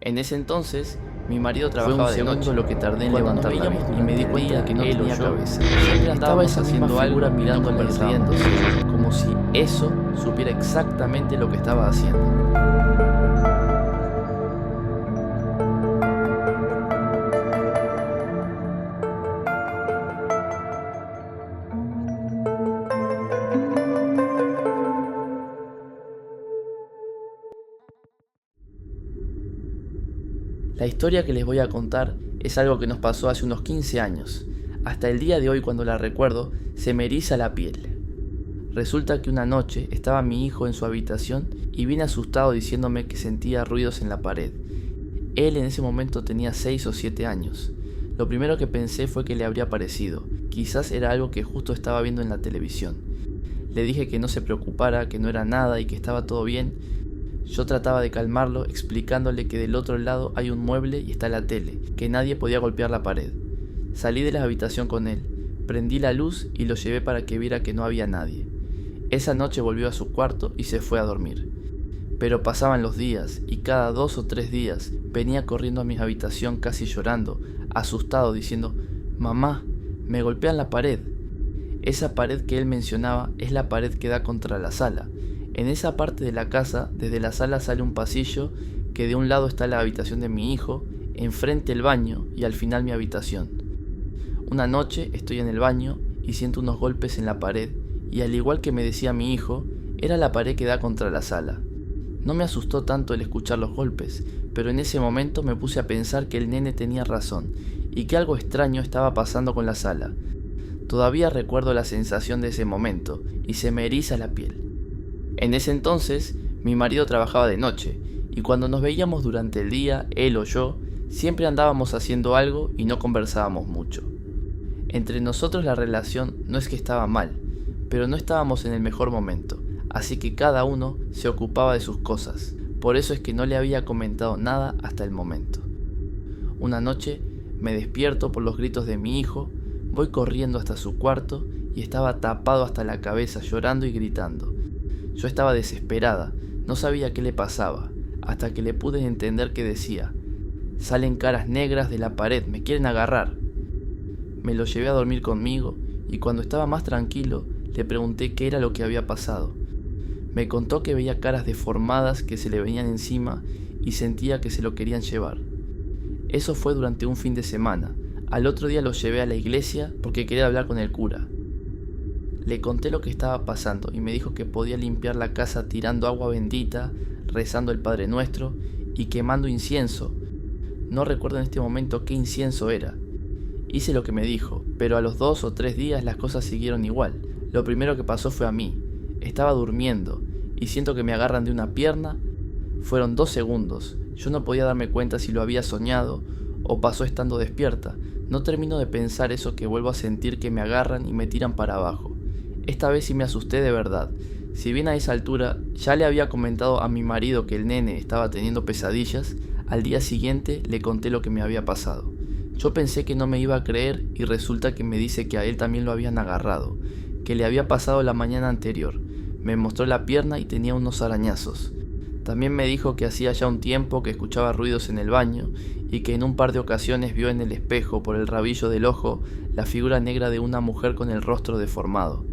En ese entonces, mi marido trabajaba de noche. Lo que tardé en levantar la vista y me di cuenta de que no tenía cabeza. Siempre andábamos haciendo algo, mirándola y riéndose, como si eso supiera exactamente lo que estaba haciendo. La historia que les voy a contar es algo que nos pasó hace unos 15 años. Hasta el día de hoy, cuando la recuerdo, se me eriza la piel. Resulta que una noche estaba mi hijo en su habitación y vine asustado diciéndome que sentía ruidos en la pared. Él en ese momento tenía 6 o 7 años. Lo primero que pensé fue que le habría parecido. Quizás era algo que justo estaba viendo en la televisión. Le dije que no se preocupara, que no era nada y que estaba todo bien. Yo trataba de calmarlo, explicándole que del otro lado hay un mueble y está la tele, que nadie podía golpear la pared. Salí de la habitación con él, prendí la luz y lo llevé para que viera que no había nadie. Esa noche volvió a su cuarto y se fue a dormir. Pero pasaban los días y cada 2 o 3 días venía corriendo a mi habitación casi llorando, asustado, diciendo: «Mamá, me golpean la pared». Esa pared que él mencionaba es la pared que da contra la sala. En esa parte de la casa, desde la sala sale un pasillo que de un lado está la habitación de mi hijo, enfrente el baño y al final mi habitación. Una noche estoy en el baño y siento unos golpes en la pared y al igual que me decía mi hijo, era la pared que da contra la sala. No me asustó tanto el escuchar los golpes, pero en ese momento me puse a pensar que el nene tenía razón y que algo extraño estaba pasando con la sala. Todavía recuerdo la sensación de ese momento y se me eriza la piel. En ese entonces, mi marido trabajaba de noche, y cuando nos veíamos durante el día, él o yo, siempre andábamos haciendo algo y no conversábamos mucho. Entre nosotros la relación no es que estaba mal, pero no estábamos en el mejor momento, así que cada uno se ocupaba de sus cosas, por eso es que no le había comentado nada hasta el momento. Una noche me despierto por los gritos de mi hijo, voy corriendo hasta su cuarto y estaba tapado hasta la cabeza llorando y gritando. Yo estaba desesperada, no sabía qué le pasaba, hasta que le pude entender que decía: «Salen caras negras de la pared, me quieren agarrar». Me lo llevé a dormir conmigo y cuando estaba más tranquilo le pregunté qué era lo que había pasado. Me contó que veía caras deformadas que se le venían encima y sentía que se lo querían llevar. Eso fue durante un fin de semana. Al otro día lo llevé a la iglesia porque quería hablar con el cura. Le conté lo que estaba pasando y me dijo que podía limpiar la casa tirando agua bendita, rezando el Padre Nuestro y quemando incienso. No recuerdo en este momento qué incienso era. Hice lo que me dijo, pero a los 2 o 3 días las cosas siguieron igual. Lo primero que pasó fue a mí. Estaba durmiendo y siento que me agarran de una pierna. Fueron 2 segundos. Yo no podía darme cuenta si lo había soñado o pasó estando despierta. No termino de pensar eso que vuelvo a sentir que me agarran y me tiran para abajo. Esta vez sí me asusté de verdad. Si bien a esa altura ya le había comentado a mi marido que el nene estaba teniendo pesadillas, al día siguiente le conté lo que me había pasado. Yo pensé que no me iba a creer y resulta que me dice que a él también lo habían agarrado, que le había pasado la mañana anterior. Me mostró la pierna y tenía unos arañazos. También me dijo que hacía ya un tiempo que escuchaba ruidos en el baño y que en un par de ocasiones vio en el espejo por el rabillo del ojo la figura negra de una mujer con el rostro deformado.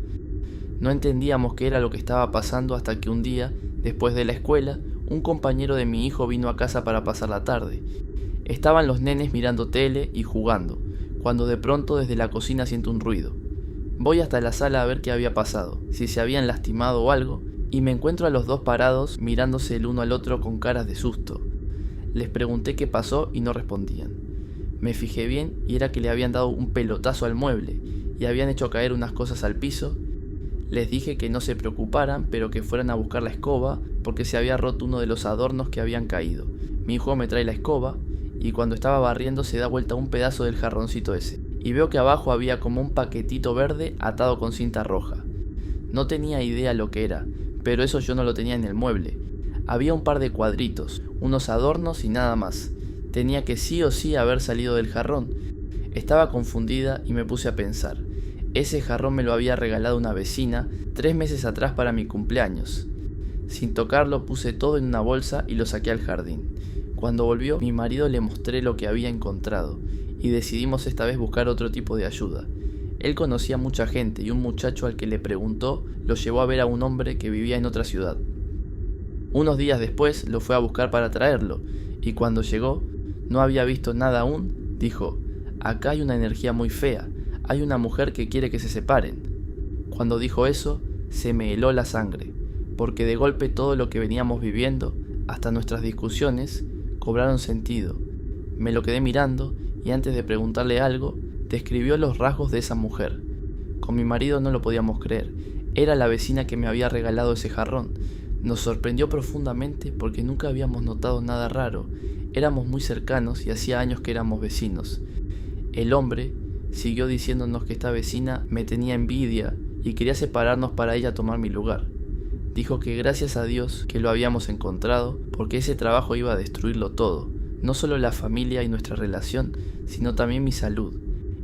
No entendíamos qué era lo que estaba pasando hasta que un día, después de la escuela, un compañero de mi hijo vino a casa para pasar la tarde. Estaban los nenes mirando tele y jugando, cuando de pronto desde la cocina siento un ruido. Voy hasta la sala a ver qué había pasado, si se habían lastimado o algo, y me encuentro a los dos parados mirándose el uno al otro con caras de susto. Les pregunté qué pasó y no respondían. Me fijé bien y era que le habían dado un pelotazo al mueble y habían hecho caer unas cosas al piso. Les dije que no se preocuparan, pero que fueran a buscar la escoba porque se había roto uno de los adornos que habían caído. Mi hijo me trae la escoba y cuando estaba barriendo se da vuelta un pedazo del jarroncito ese. Y veo que abajo había como un paquetito verde atado con cinta roja. No tenía idea lo que era, pero eso yo no lo tenía en el mueble. Había un par de cuadritos, unos adornos y nada más. Tenía que sí o sí haber salido del jarrón. Estaba confundida y me puse a pensar. Ese jarrón me lo había regalado una vecina 3 meses atrás para mi cumpleaños. Sin tocarlo puse todo en una bolsa y lo saqué al jardín. Cuando volvió, mi marido le mostré lo que había encontrado y decidimos esta vez buscar otro tipo de ayuda. Él conocía mucha gente y un muchacho al que le preguntó lo llevó a ver a un hombre que vivía en otra ciudad. Unos días después lo fue a buscar para traerlo y cuando llegó, no había visto nada aún, dijo: acá hay una energía muy fea, hay una mujer que quiere que se separen. Cuando dijo eso, se me heló la sangre, porque de golpe todo lo que veníamos viviendo, hasta nuestras discusiones, cobraron sentido. Me lo quedé mirando y antes de preguntarle algo, describió los rasgos de esa mujer. Con mi marido no lo podíamos creer, era la vecina que me había regalado ese jarrón. Nos sorprendió profundamente porque nunca habíamos notado nada raro, éramos muy cercanos y hacía años que éramos vecinos. El hombre siguió diciéndonos que esta vecina me tenía envidia y quería separarnos para ella tomar mi lugar. Dijo que gracias a Dios que lo habíamos encontrado porque ese trabajo iba a destruirlo todo, no solo la familia y nuestra relación, sino también mi salud.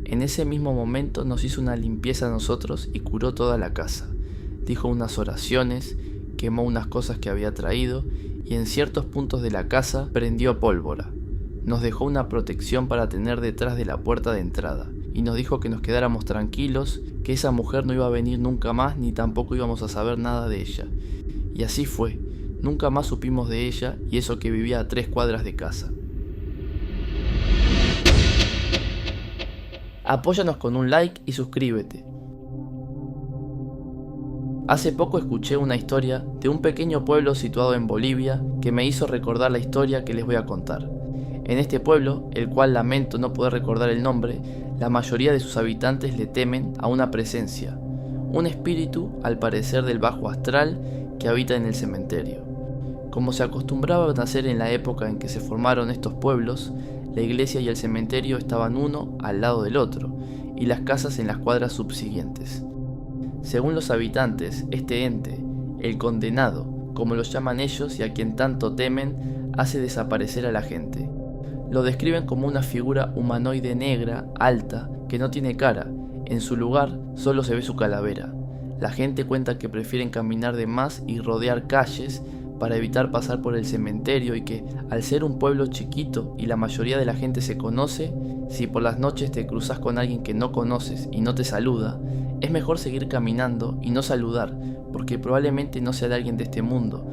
En ese mismo momento nos hizo una limpieza a nosotros y curó toda la casa. Dijo unas oraciones, quemó unas cosas que había traído y en ciertos puntos de la casa prendió pólvora. Nos dejó una protección para tener detrás de la puerta de entrada y nos dijo que nos quedáramos tranquilos, que esa mujer no iba a venir nunca más ni tampoco íbamos a saber nada de ella. Y así fue, nunca más supimos de ella y eso que vivía a 3 cuadras de casa. Apóyanos con un like y suscríbete. Hace poco escuché una historia de un pequeño pueblo situado en Bolivia que me hizo recordar la historia que les voy a contar. En este pueblo, el cual lamento no poder recordar el nombre, la mayoría de sus habitantes le temen a una presencia, un espíritu al parecer del bajo astral que habita en el cementerio. Como se acostumbraba a hacer en la época en que se formaron estos pueblos, la iglesia y el cementerio estaban uno al lado del otro, y las casas en las cuadras subsiguientes. Según los habitantes, este ente, el condenado, como lo llaman ellos y a quien tanto temen, hace desaparecer a la gente. Lo describen como una figura humanoide negra, alta, que no tiene cara. En su lugar solo se ve su calavera. La gente cuenta que prefieren caminar de más y rodear calles para evitar pasar por el cementerio y que, al ser un pueblo chiquito y la mayoría de la gente se conoce, si por las noches te cruzas con alguien que no conoces y no te saluda, es mejor seguir caminando y no saludar, porque probablemente no sea de alguien de este mundo.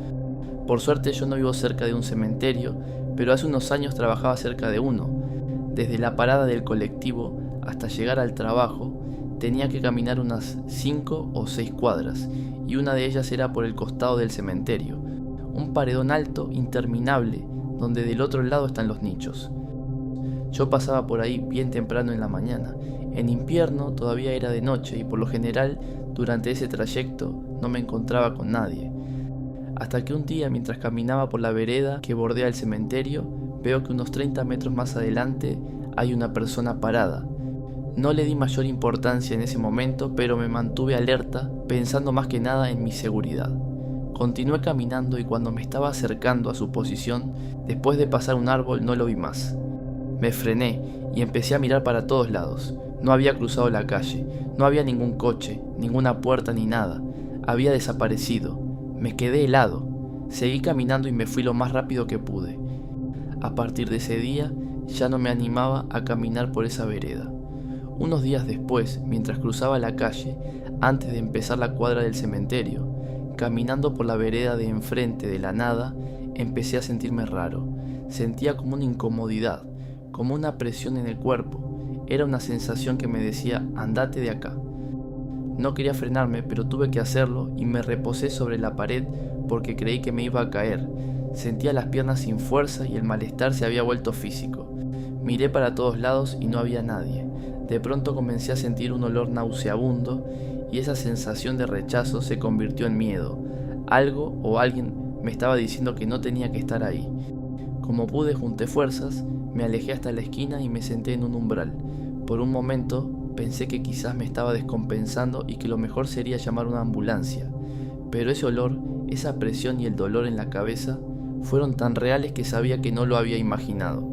Por suerte yo no vivo cerca de un cementerio, pero hace unos años trabajaba cerca de uno. Desde la parada del colectivo hasta llegar al trabajo, tenía que caminar unas 5 o 6 cuadras, y una de ellas era por el costado del cementerio, un paredón alto, interminable, donde del otro lado están los nichos. Yo pasaba por ahí bien temprano en la mañana. En invierno todavía era de noche y por lo general durante ese trayecto no me encontraba con nadie. Hasta que un día, mientras caminaba por la vereda que bordea el cementerio, veo que unos 30 metros más adelante hay una persona parada. No le di mayor importancia en ese momento, pero me mantuve alerta, pensando más que nada en mi seguridad. Continué caminando y cuando me estaba acercando a su posición, después de pasar un árbol no lo vi más. Me frené y empecé a mirar para todos lados. No había cruzado la calle, no había ningún coche, ninguna puerta ni nada. Había desaparecido. Me quedé helado. Seguí caminando y me fui lo más rápido que pude. A partir de ese día, ya no me animaba a caminar por esa vereda. Unos días después, mientras cruzaba la calle, antes de empezar la cuadra del cementerio, caminando por la vereda de enfrente de la nada, empecé a sentirme raro. Sentía como una incomodidad, como una presión en el cuerpo. Era una sensación que me decía, andate de acá. No quería frenarme, pero tuve que hacerlo y me reposé sobre la pared porque creí que me iba a caer. Sentía las piernas sin fuerza y el malestar se había vuelto físico. Miré para todos lados y no había nadie. De pronto comencé a sentir un olor nauseabundo y esa sensación de rechazo se convirtió en miedo. Algo o alguien me estaba diciendo que no tenía que estar ahí. Como pude, junté fuerzas, me alejé hasta la esquina y me senté en un umbral. Por un momento pensé que quizás me estaba descompensando y que lo mejor sería llamar una ambulancia. Pero ese olor, esa presión y el dolor en la cabeza fueron tan reales que sabía que no lo había imaginado.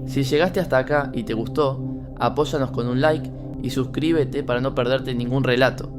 Si llegaste hasta acá y te gustó, apóyanos con un like y suscríbete para no perderte ningún relato.